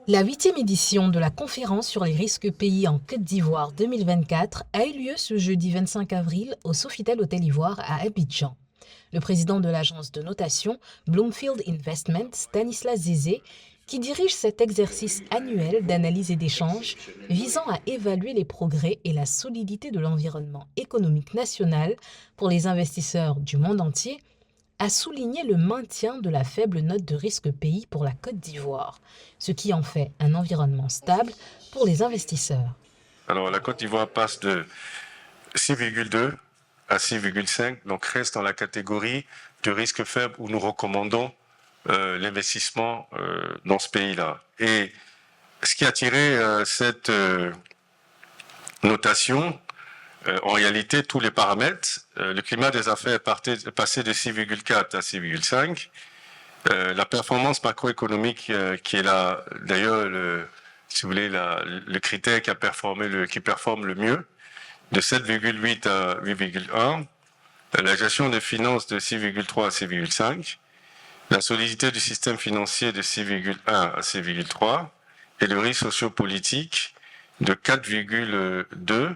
La 8e édition de la conférence sur les risques pays en Côte d'Ivoire 2024 a eu lieu ce jeudi 25 avril au Sofitel Hôtel Ivoire à Abidjan. Le président de l'agence de notation Bloomfield Investment, Stanislas Zézé, qui dirige cet exercice annuel d'analyse et d'échange visant à évaluer les progrès et la solidité de l'environnement économique national pour les investisseurs du monde entier, a souligné le maintien de la faible note de risque pays pour la Côte d'Ivoire, ce qui en fait un environnement stable pour les investisseurs. Alors la Côte d'Ivoire passe de 6,2 à 6,5, donc reste dans la catégorie de risque faible où nous recommandons l'investissement dans ce pays-là. Et ce qui a tiré cette notation, en réalité, tous les paramètres, le climat des affaires est passé de 6,4 à 6,5. La performance macroéconomique qui est là, d'ailleurs, si vous voulez, le critère qui performe le mieux, de 7,8 à 8,1. La gestion des finances de 6,3 à 6,5. La solidité du système financier de 6,1 à 6,3. Et le risque sociopolitique de 4,2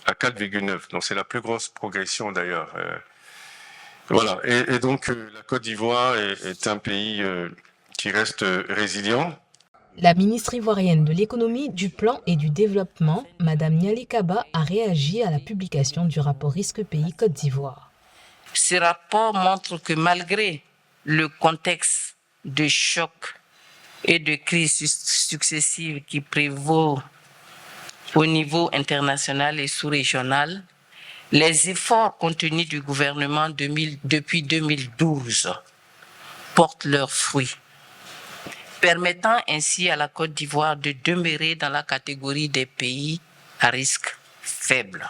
à 4,9. Donc c'est la plus grosse progression d'ailleurs. Voilà. Et donc la Côte d'Ivoire est un pays qui reste résilient. La ministre ivoirienne de l'économie, du plan et du développement, Madame Niali Kaba, a réagi à la publication du rapport Risque Pays Côte d'Ivoire. Ce rapport montre que malgré le contexte de choc et de crise successive qui prévaut au niveau international et sous-régional, les efforts contenus du gouvernement depuis 2012 portent leurs fruits, permettant ainsi à la Côte d'Ivoire de demeurer dans la catégorie des pays à risque faible.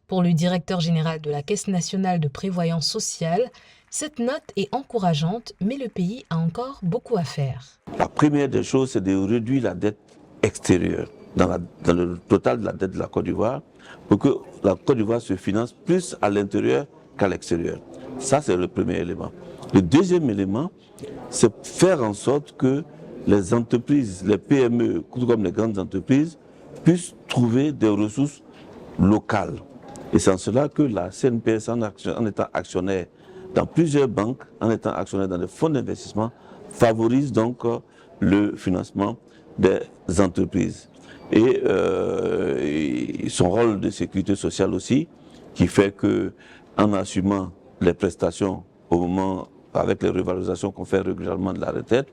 Pour le directeur général de la Caisse nationale de prévoyance sociale, cette note est encourageante, mais le pays a encore beaucoup à faire. La première des choses, c'est de réduire la dette extérieure dans le total de la dette de la Côte d'Ivoire pour que la Côte d'Ivoire se finance plus à l'intérieur qu'à l'extérieur. Ça, c'est le premier élément. Le deuxième élément, c'est faire en sorte que les entreprises, les PME, tout comme les grandes entreprises, puissent trouver des ressources locales. Et c'est en cela que la CNPS, en étant actionnaire dans plusieurs banques, en étant actionnaire dans des fonds d'investissement, favorise donc le financement des entreprises. Et son rôle de sécurité sociale aussi, qui fait qu'en assumant les prestations au moment, avec les revalorisations qu'on fait régulièrement de la retraite,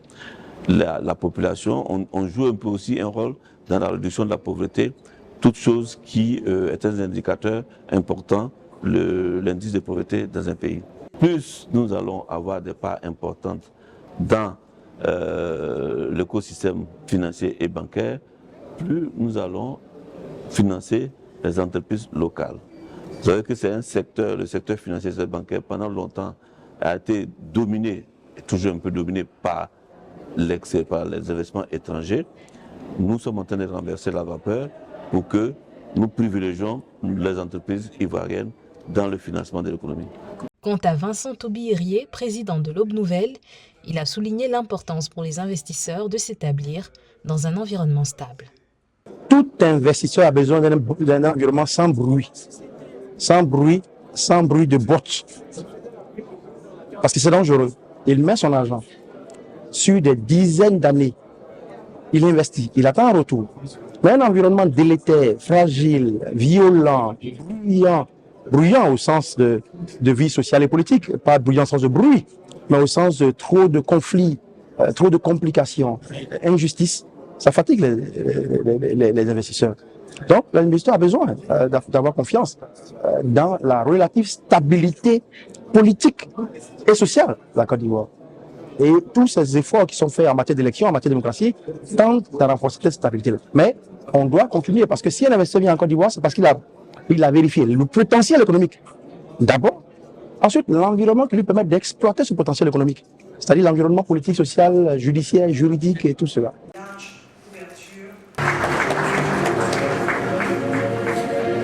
la population, on joue un peu aussi un rôle dans la réduction de la pauvreté, toute chose qui est un indicateur important, l'indice de pauvreté dans un pays. Plus nous allons avoir des parts importantes dans l'écosystème financier et bancaire, plus nous allons financer les entreprises locales. Vous savez que c'est un secteur, le secteur financier et bancaire, pendant longtemps, a été dominé, toujours un peu dominé par les investissements étrangers. Nous sommes en train de renverser la vapeur pour que nous privilégions les entreprises ivoiriennes dans le financement de l'économie. Quant à Vincent Taubirier, président de l'Aube Nouvelle, il a souligné l'importance pour les investisseurs de s'établir dans un environnement stable. Tout investisseur a besoin d'un environnement sans bruit de bottes. Parce que c'est dangereux. Il met son argent sur des dizaines d'années. Il investit, il attend un retour. Mais un environnement délétère, fragile, violent, bruyant au sens de vie sociale et politique, pas bruyant au sens de bruit, mais au sens de trop de conflits, trop de complications, injustice, ça fatigue les investisseurs. Donc l'investisseur a besoin d'avoir confiance dans la relative stabilité politique et sociale de la Côte d'Ivoire. Et tous ces efforts qui sont faits en matière d'élection, en matière de démocratie, tentent à renforcer cette stabilité. Mais on doit continuer, parce que si un investisseur vient en Côte d'Ivoire, c'est parce qu'il a vérifié le potentiel économique. D'abord. Ensuite, l'environnement qui lui permet d'exploiter ce potentiel économique. C'est-à-dire l'environnement politique, social, judiciaire, juridique et tout cela.